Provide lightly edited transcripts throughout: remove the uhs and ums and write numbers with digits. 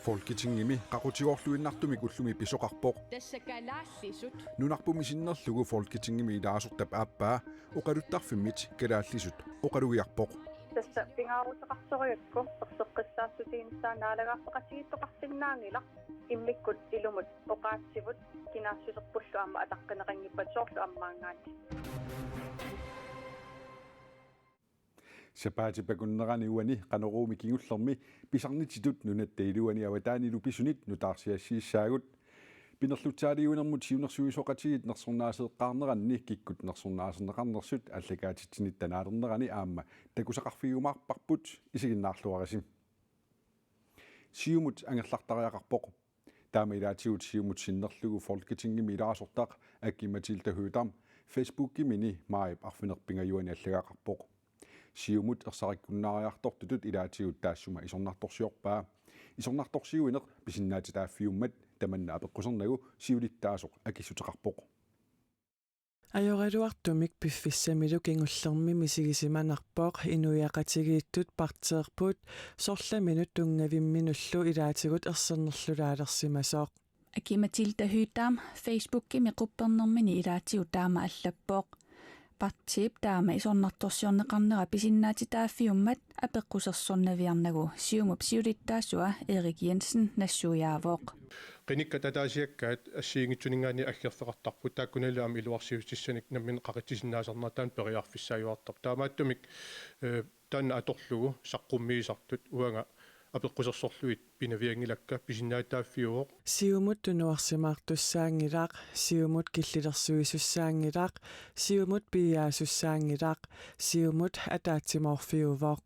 Folketingimi qaqutigoorluinnartumik ullumi pisoqarpoq тассакалааллисут nunarpumisinnerlugu folketingimi ilaasortap aappaa uqaluttarfimmit kalaallisut uqalugiarpoq тасса пингаарутеқарсориакку персеққиссаассутиинissаа наалагаартеқатигиттоқарсиннаангила иммиккут илумут оқаатсивут кинаассусерпуллу аама атаққинеқангиппат соорлу аммаангаати сапаати пакуннерани уани qanoruumi kingullermi pisarnititut nunattailuani avataanilu pisunit nutaarsiassiissaagut pinerlutaaliunermut siunersuisoqatigit nersornaaseeqqaarneranni kikkut nersornaaserneqarnersut allakaatitsinit tanaalernerani aamma takusaqarfigumaarparput isiginnaarluarisim siumut angerlartariaqarpoq taama ilaatigut siumut sinnerlugu folketingimi ilaasortaq akkimatilta huutam facebookimini maip arfinerpingajuani allagaaqarpoq siumut ersarikkunnaariartortutut ilaatigut taassuma isornartorsiorpaa isornartorsiuineq pisinnaati taaffiummat tamanna apeqqusernagu siulittaasoq akissuteqarpoq ajorluartumik piffissamilu kingullermi misigisimanarpoq inuiaqatigiittut parteerput sorlaminut tungavimminullu ilaatigut ersernerlulaalersimasooq акиматилта хүйtaam фейсбуккими quppernermini ilaatigut taama allappoq партип таама исорнарторсиорнеқарнера писиннаати тааффиуммат апеққусерсорнавиарнагу сиумуп сиулиттаассуа Эрик Jensen нассуяавоқ qenikka tataasiakkaat ассиингитсунингаани аггерфеқартарпут тааккуналуам илуарсиутиссаник наммин қақитсисиннаасарнатаан периарфиссааюартар таамааттумик таанна аторлугу саққуммиисартут уанга апеққусерсорлуит пинавиангилакка писиннаатааффиуоқ сиумут тунуарсимаартуссаангилаақ сиумут киллилерсуисуссаангилаақ сиумут пиаасуссаангилаақ сиумут атаатсиморфиувоқ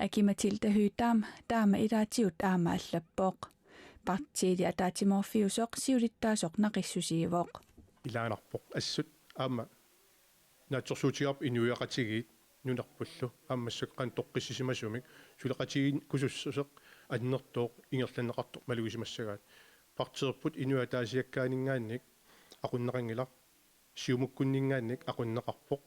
акиматилта хүйtaam таама илаатиут аама аллаппоқ партиили атаатиморфиусоқ сиулиттаасоқ нақиссусиивоқ илаанарпоқ ассут аама наатсорсуутигарп инуиақатигиит нунерпуллу аамассаккан тоққиссисимасумик сулеқатигин кусуссусеқ аннертооқ ингерланнеқартоқ малугисимассагаат партиерпут инуатаасиаккаанингаанник aqunneqangila siumukkunningaannik aqunneqarpoq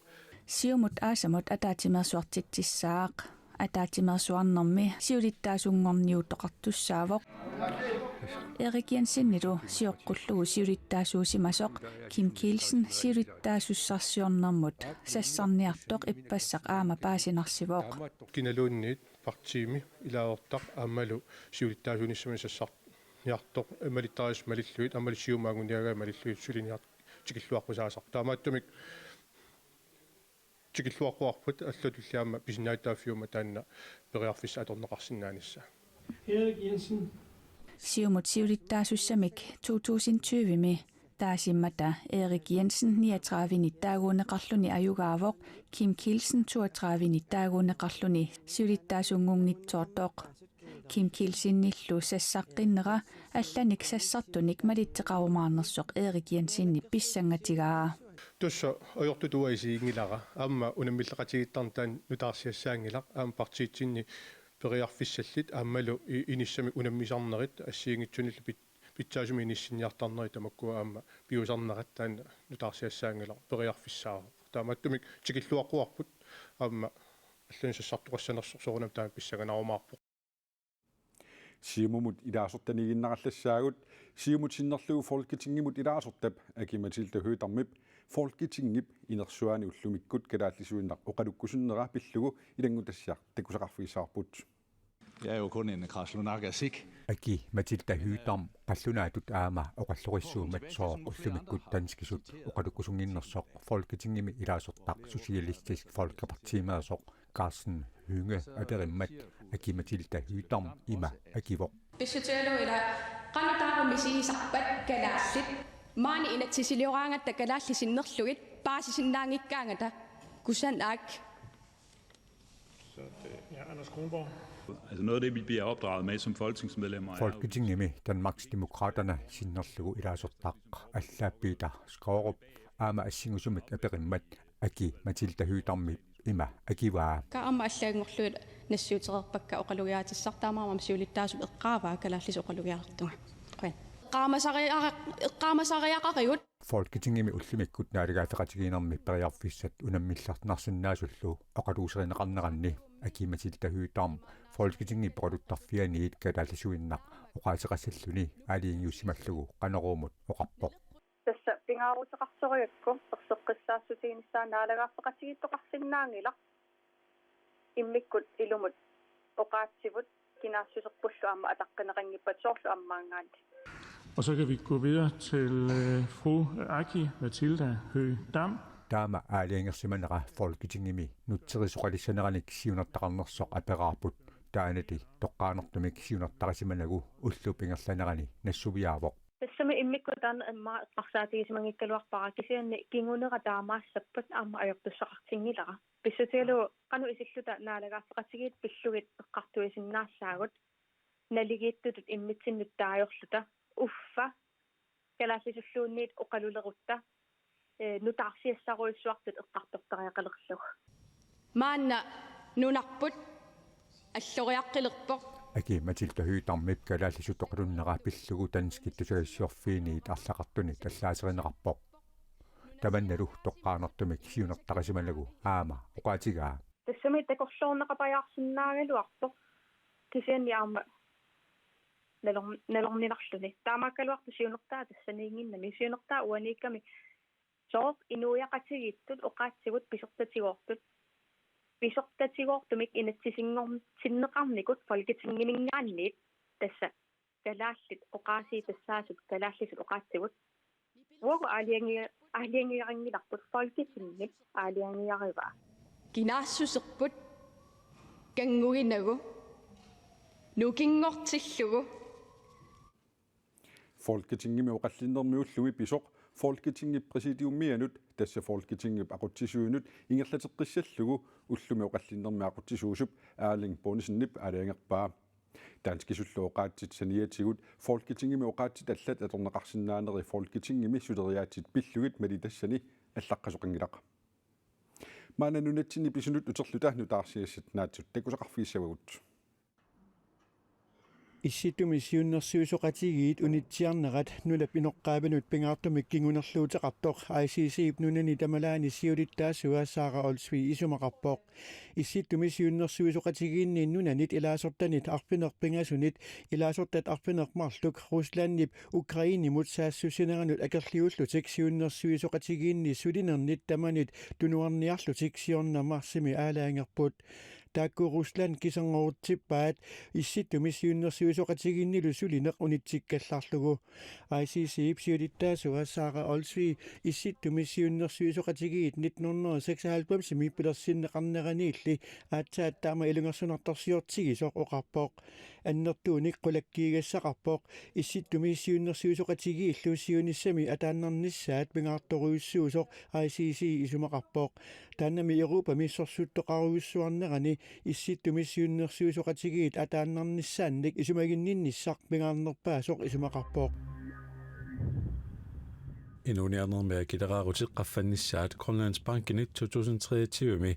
сиумут аасамут атаатимерсуартитсissaaq атаатимерсуарнэрми сиулиттаасунгорниутоқартуссаавоқ Erik Jensen nilu siоққуллугу сиулиттаасуусимасоқ Kim Kielsen сиулиттаасуссарсиорнэрмут сассарниартоқ иппассақ аама паасинарсивоқ киналуунниит партиими илаавортақ аамалу сиулиттаасуниссами сассар ниартоқ малиттарис малиллуит амали сиумаагуниагаа малиллуит сулиниарт тикиллуаққусаасар таамааттумик тикиллуаққуарпут аллатуллиаама писинаатааффиума таанна периарфисса аторнеқарсиннаанисса Erik Jensen сиумут сиулиттаасуссамик 2020ми таасиммата Erik Jensen 39 таагуунеқарлуни аюгаавоқ Kim Kielsen 32 таагуунеқарлуни сиулиттаасунгунгитсоортоқ Kim Kielsen-ниллу сассаққиннера алланик сассартуник малиттеқарумаарнерсоқ Erik Jensen-ни писсангатигаа тусса оёртутуаисиингилара аама унаммиллеқатигиттарнтаан нутаарсиассаангилақ аама партиитсинни периарфиссаллит аамалу иниссами унаммисарнерит ассиингитсунилла питсаасуми иниссинниартарнери тамаккуа аама пиусарнераттаан нутаарсиассаангилар периарфиссаа таамааттумик тикиллуаққуарпут аама аллани сассартуқассанерсорсорунам таама писсаганарумаарпо siumumut ilaasortaniginnarallaassaagut siumut sinnerlugu folketingimut ilaasortap akimatilta huutarmip folketingip inersuani ullumikkut kalaallisuinnaq oqalukkusunnera pillugu ilangutassiaq takusaqarfiissaarput Jeg er jo kun en kraslunagasik. Aki Matilda Hydarm qallunaatut aama oqallurissuumat soo ullumikkut tanskisut oqalukkusunginnersoq folketingimi ilaasortaq Socialistisk Folkepartimeersoq Carsten Hynge aperimmat Aki Matilda Hydarm ima akivoq Pissutialuila qanutaarumisiisarpat kalaallit maani inatsisiliораангатта kalaallisinnerlugit paasisinnaangikkaangata kusan aak Anders Kronborg. Altså noget af det, vi bliver opdraget med som folketingsmedlemmer. Folketingimi Danmarksdemokraterne sinnerlugu ilaasortaq allaappiita Skårup aama assingusumik aperimmat Aki Matilda Hydarmi ima akivaa kaama allaangorluit nassuutererpakka oqalugiaatissartaamaamam siulittaasum eqqaavaa kalaallisoqalugiaartunga qan eqqaamasariaqarigut Folketingimi ullumikkut naaligaafeqatigiinermi periarfissat unammillarnarsinnaasullu oqaluuserineqarneranni Aki Matilda Hydarm Folketingi produttarfianiit kalaallisuinnaq uqaatiqassalluni aaliingiussimallугу qaneruumut oqarpoq тасса пингаарутеқарсориакку персеққиссаассутиинissaа наалагаартеқатигиттоқарсинаангила иммиккут илумут оқаатсивут кинаассусерпуллу амма атаққинеқангиппат соорлу аммаангаани. Og så kan vi gå videre til fru Aki Mathilda Høgh Dam. taama aaliangersimanera folketingimi nutserisuqalissaneраник siunartaqarnersoq aperaarput taanati toqqaanertumik siunartaqasimanagu ullupingerlanerani nassuviaavoq тассами иммиккутаан аммаа эққарсаатигисимангиккалуарпара кисианни кингунера таамаассаппат аама аёртуссақартингилара писсутигалу қану исиллута наалагаартеқатигиит пиллугит эққартуисиннаассаагут налигииттутут иммитсиннут таajorluta уффа калааллисуллуунниит оқалулерутта нутаарсиассаруиссуартут эққартортариақалерлуг маанна нунарпут аллориаққилерпоқ аки Mathilda Høgh Dammip kalaаллисутоқалуннера пиллугу танскиттусагассиорфиинит арлақартуни таллаасеринеқарпоқ таманналу тоққаанертумик сиунертақасималагу аама оqaatigaa тассами такорлуорнеқапаяарсиннаагалуарпоқ кисианни аама налорнинарлуни таамааккалуарту сиунертаа тассаниингиннами сиунертаа уаниикками соо инуяқатигииттут оqaатсигут писортатигоортут писортатигоортумик инатсисингорм синнеқарникут фолкитингинингаанниит тасса калааллит оqaасии тассаасут калааллисут оqaатсигут уогу аалиангиарангиларпут фолкитингит аалиангиарива кинаассусерпут кангугинагу нукингортиллугу Folketingimi oqallinnermiullugi pisoq Folketingip præsidiummianut tassa Folketingip aqutsisuunut ingerlateqqissallugu ullumi oqallinnermi aqutsisuusup Erling Bonnesinnip alaangerpaa danskisullu oqaatsit saniatigut Folketingimi oqaatsit allat atorneqarsinnaaneri Folketingimi suleriaatit pillugit malitassani allaqqasuqangilaqa maananunatsinni pisunut uterluta nutaarsiassat naatsut takusaqarfiissavagut Issitumi siunnersuusoqatigiit unitsiarnerat nulap inoqqaapanut pingaartumik kingunerluuteqartoq ICC ipnunani tamalaani siulittaasua Sara Olsvi isumaqarpoq issitumi siunnersuusoqatigiinni nunanit ilaasortanit arpinerpingasunit ilaasortat arpinermarluk Ruslandnip Ukrainimut saassusineranut akerliullutik siunnersuusoqatigiinni sulinernit tamanit tunuarniarlutik siornamarsimi aalaangerput taakku Rusland kisangorutippaat issitumi siunnersuusoqatigiinnilu sulineq unitsikkallarlugu ICC ipsiulittaasua Sara Olsvi issitumi siunnersuusoqatigiit 1996 mippilersinneqarneraniilli aatsaattaama ilungersunartorsiortigisoq oqarpoq annertuunik qulakkiigassaqarpoq issitumi siunnersuusoqatigiillu siunissami ataannarnissaat pingaartoruissuusoq ICC isumaqarpoq taannami Europa missorsuuttoqaruissuarnerani issitumi siunnersuusoqatigiit ataannarnissaannik isumaginninnissaq pingaarnerpaasoq isumaqarpoq Inuniarnermea kileraaruteqqaffannissaat Grønlandsbankinit 2023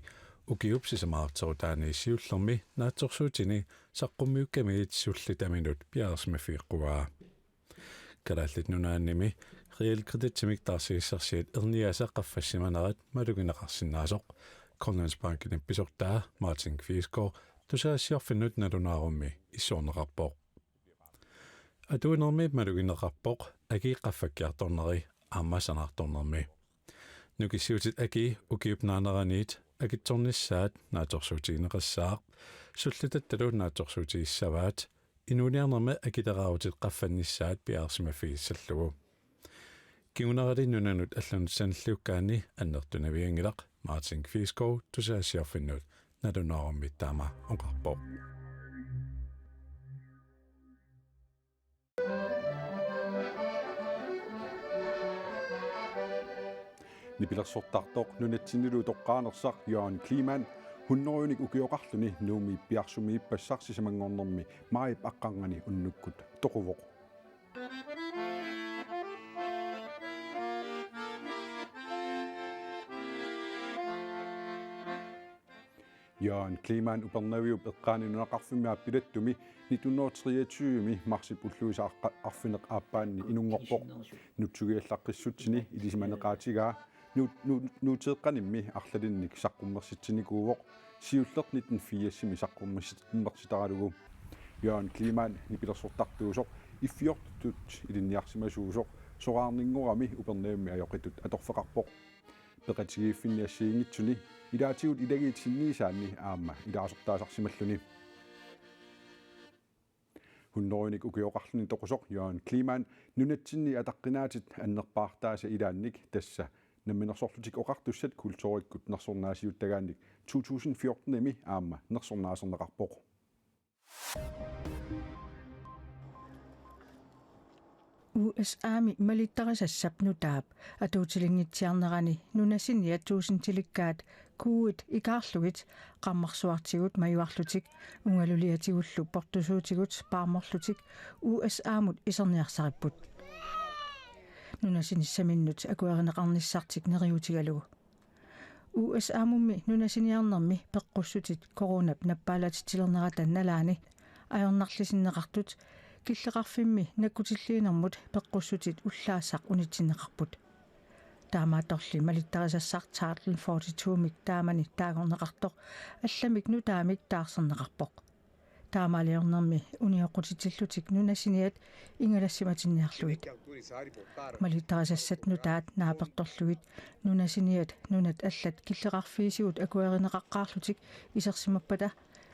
ukiupsisamaartorutaani siullermi naatsorsuutini saqqummiukkamiit sullitaminut piarsmafiiqquaa kalaallit nunaannimi realkreditsimik taarsigissersiat erniasaqqaffassimanerat malugineqarsinnaasoq Grønlandsbankinit pisortaa Martin Kvisgaard tusaassiorfinnut nalunaarummi issuorneqarpoq atuinermi malugineqarpoq agiiqqaffakkiartorneri ааммасанаарторнерми нукиссиутит аки укиупнааneraniit акитсорнissaat нааторсуутигинеқассаақ суллутатталу нааторсуутигиссаваат инуниарнерма акилераарутит qaffannissaat пиаарсимаффигиссаллугу киунерали нунанут аллунссаналлиуккаани аннертунавиангилақ Martin Kvisgaard тусаассиорфиннут налунаарумми таама оqarpoq nipilersortartoq nunatsinnilu toqqaanersaq Jørgen Kliman 100-unik ukioqarluni nuumi piarsumi ippassarsisamangornermi maip aqqarngani unnukkut toquvoq Jørgen Kliman upernaviup eqqaaninunaqarfimmiap pilattumi 1923 marsipulluisa arfineq aappaanni inungorpoq nutsugiallaqqissutsini ilisimaneqaatigaa nuuteeqqanimmi arlalinnik saqqummersitsinikuuvoq siullertnitten fiassimi saqqummersitaralugu Jørgen Kliman nipilersortartuusoq iffiortut ilinniarsimasuusoq soraarninngurami uperneemmi ajoqitut atorfeqarpoq peqatigiiffinniassiingitsuni ilaatigut ilagiitsinniisaanni aamma ilaasortaasarsimalluni hunnorunik ukioqarluni toqusoq Jørgen Kliman nunatsinni ataqqinaatit annerpaartaasa ilaannik tassa намминерсорлутик оқартуссат культууриккут нерсорнаасиуттагаанник 2014 ими аама нерсорнаасернеқарпоқ USA-ми малиттарисассап нутаап атуутилингитсиарнерани нунасиниа туусинтиликкаат кууит икаарлугит қаммарсуартигут маюарлутик унгалулиатигуллу портусуутигут пааморлутик USA-мут исерниарсариппут нунасиниссаминнут акуаринеқарниссартик нериутигалугу USA-мумми нунасиниарнерми пеққуссутит коронап наппаалатитилернерата налаани аёрнарлисиннеқартут киллеқарфимми наккутиллиинермут пеққуссутит уллаассақ унитсиннеқарпут таамааторли малиттарисассар Chartle 42-мик таамани таагорнеқартоқ алламик нутаамик таарсернеқарпоқ таамаалиорнерми униоқутитиллутик нунасиниат ингалассиматинниарлугит малиттарисассат нутаат нааперторлугит нунасиниат нунат аллат киллеқарфиисигут акуаринеқаққаарлутик исерсимаппата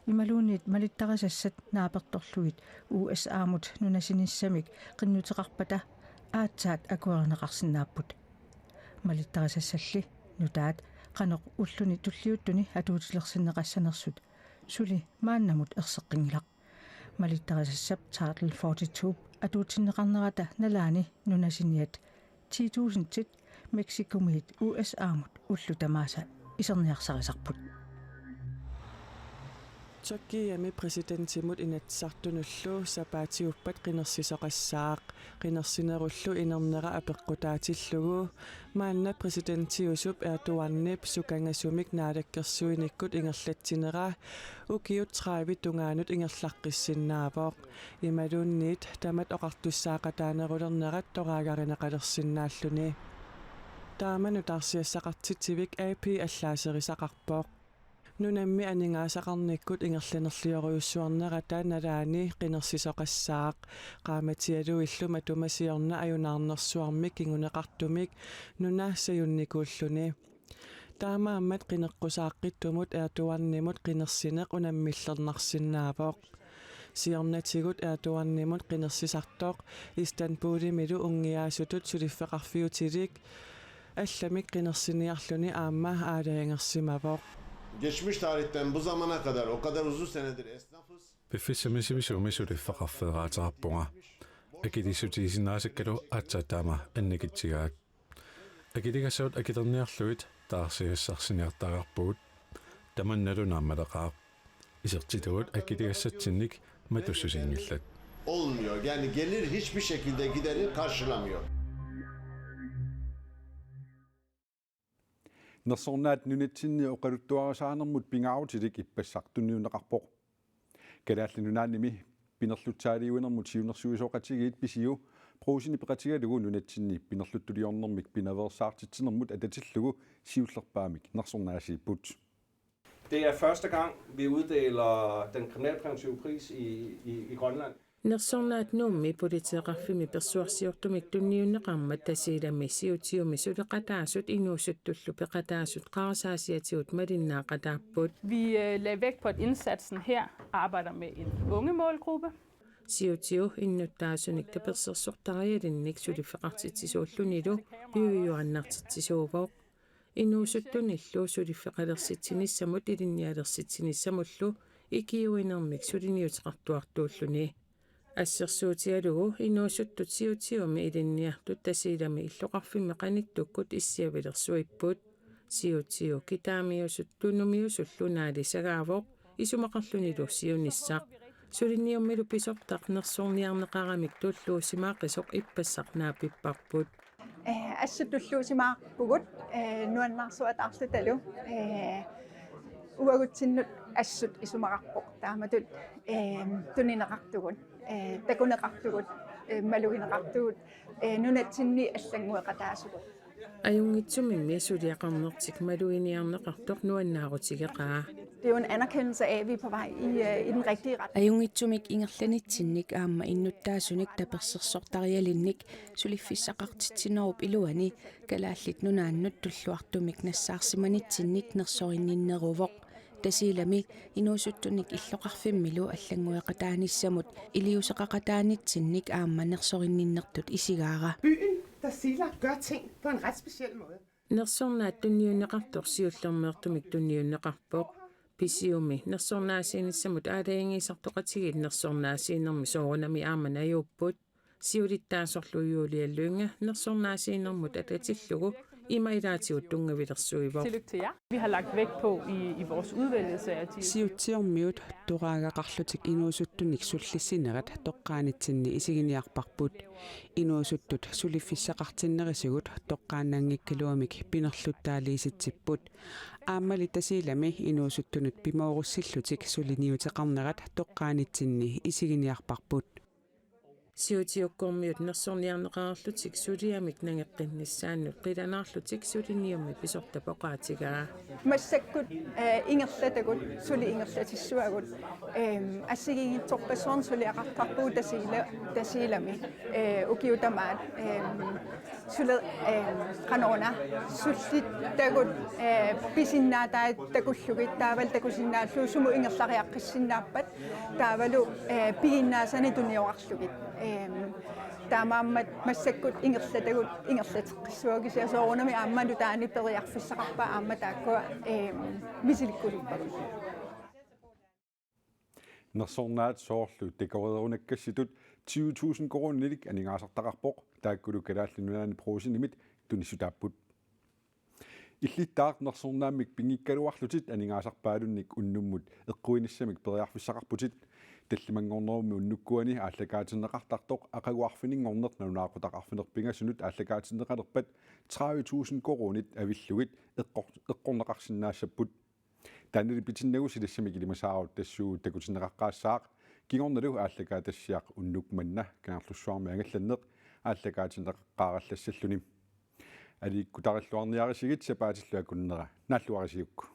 ималуунит малиттарисассат нааперторлугит USA-мут нунасиниссамик қиннутеқарпата аатсаат акуаринеқарсинааппут малиттарисассалли нутаат қанеқ уллуни туллиуттуни атуутилерсиннеқассанерсут сули мааннамут ерсеққингилақ малиттарисассап Chartle 42 атуутиннеқарнерата налаани нунасиниат 10,000 тит Мексикумит USA-мут уллу тамааса исерниарсарисарпут Tokkiami presidentimut inatsartuнуллу сапаатиуппат qinерсисоqaссаақ qinерсинеруллу инернера апеққутаатиллугу маанна президентиусуп эртуарнип сукангасумик наалаккерсуиниккут ингерлатсинера укиут 30 тунгаанут ингерлаққиссиннаавоқ ималуунниит тамат оқартуссаақатаанерулернерат тораагаринеқалерсиннааллуни тааману тарсиассақартитсивик AP аллаасерисақарпоқ нунамми анингаасақарниккут ингерланерлиориуссуарнерата налаани qinерсисоqaссаақ qaamatialuilluma tumasiorna ajunаарнерсуармик кингунеқартумик нунаассаюнникууллуни таамааммат qinеққусааққиттумут эртуарнимут qinерсинеқ унаммиллернарсинаавоқ сиорнатигут эртуарнимут qinерсисартоқ Истанбулимилу унгиаасутут сулиффеқарфиутилик алламик qinерсиниарлуни аама аалаангерсимавоқ Geçmiş tarihten bu zamana kadar o kadar uzun senedir esnafız. Bifissamisimisumisuliffaqarferaataqarpunga. Akidisutiisinnaasakkalu aatsataama annikittigaat. Akidigassuut akiterniarluit taarsigassarsiniartaqarpugut. Tamannalunaarmaleqaaq. Isertitugut akidigassatsinnik matussusiingillat. Olmuyor. Yani gelir hiçbir şekilde gideri karşılamıyor. нерсорнаат нунатсинни оқалуттуарасааnermut пингаавутилик иппассартунниунеқарпоқ калааллинунааними пинерлутсаалиуинермут сиунерсуисоқатигиит писиу проусини пеқатигалугу нунатсинни пинерлуттулиорнэрмик пинаверсаартитсинермут ататиллугу сиуллерпаамик нерсорнаасииппут. Det er første gang vi uddeler den kriminalpræventive pris i Grønland. нерсорнаат нуумми политеқарфими персуарсиортумик тунниуннеқармат тасиилами сиутиуми сулеқатаасут инуусуттуллу пеқатаасут қарасаасиатигут малиннаақатааппут. Vi lagde vægt på, at indsatsen her arbejder med en unge målgruppe. Сиутиу иннуттаасуник таперсерсортариалинник сулиффеқартитсисууллунилу пиуйуаннартитсисуувоқ инуусуттуниллу сулиффеқалерситсиниссамут илинниалерситсиниссамуллу икиуинермик сулиниутеқартуартууллуни ассерсуутиалугу инуусуттут сиутиуми илинниартут тасиилами иллоқарфимми қаниттуккут иссиавилерсуиппут сиутиу китаамиусуттунумиусуллунаали сагаавоқ исумақарлунилу сиунissaq сулинниуммилу писортақ нерсорниарнеқарамик туллуусимааққисоқ иппассарнаапиппарпут ассутуллуусимаақпугут нуаннарсуатаарлуталу уагутсиннут ассут исумақарпоқ тааматут тунинеқартугут такунеқартугут малугинеқартугут нунатсинни аллангуэқатаасугут аюнгитсумимми сулиақарнертик малуиниарнеқартоқ нуаннаарутигеқаа Det er jo en anerkendelse af, at vi er på vej i den rigtige retning. Ajungitsumik ingerlanitsinnik aamma innuttaasunik tapersersortarialinnik sulifissaqartitsinnerup iluani kalaallit nunaannut tulluartumik nassaarsimanitsinnik nersorinninneruvoq tasiilami inuusuttunik illoqarfimmilu allangueqataanissamut iliuseqaqataanitsinnik aamma nersorinninnertut isigaara. Byen Tasiilaq gør ting på en ret speciel måde. Nersornaat tunniunneqartor siullermeertumik tunniunneqarpoq pisiumi nersornaasiinissamut aadaingiisartoqatigit nersornaasiinermi soorunami aamanayuupput siulittaasorluyuulialluinga nersornaasiinermut atatillugu imaidaatigut tungavilersuivor. Tillykke til jer. Vi har lagt vægt på i vores udvælgelse af de siutsiormiut turaagaqarlutik inuusuttunik sullissinerat toqqaanitsinni isiginiarparput inuusuttut sulifissaqartinnerisugut toqqaannaangikkaluamik pinerluttaaliisitsipput aammali tasiilami inuusuttunut pimoorussилlutik suliniuteqarnerat toqqaanitsinni isiginiarparput siutiukkormiut nersorniarneqararlutik suliamik nangeqqinnissaannut qilanaarlutik suliniummi pisortapoqaatigaa Massakkut ingerlatakut suli ingerlatissuagut assigigitorpasorn suliaqartarpuu tasiilami ukiutamaat sulet qanoona sullittagut pisinnaataat takullugit taaval takusinnaallu sumu ingerlariaqqissinnaappat taavalu piginnaasani tuniorarlugit taamaammat massakkut ingerlatagut ingerlateqqissuagisia soorunami aammalu taani periarfissaqarpa aamma taakkua misilikkuluppa Nersornaat soorlu dekorerunakkassitut 20.000 koronilik aningaasartaqarpoq taakkulu kalaallinunaani pruusinimit tunisutaapput illittaaq nersornaamik pingikkaluarlutit aningaasarpaalunnik unnummut eqquinissamik periarfissaqarputit таллимангорнерумми уннуккуани ааллакаатиннеқартартоқ ақагуарфинингорнерт нунаақутақарфинерпингассунут ааллакаатиннеқалерпат 30.000 коронит авиллугит эққорнеқарсинаассаппут таанили питиннагусилассамик илимасаарут тассуу такутиннеқаққаассаақ кигорналу ааллакаатассиақ уннукманна каарлуссуарми ангалланнеқ ааллакаатиннеққараллассаллуни аликкутариллуарниарисигит сапаатиллуакуннера нааллуарисигукку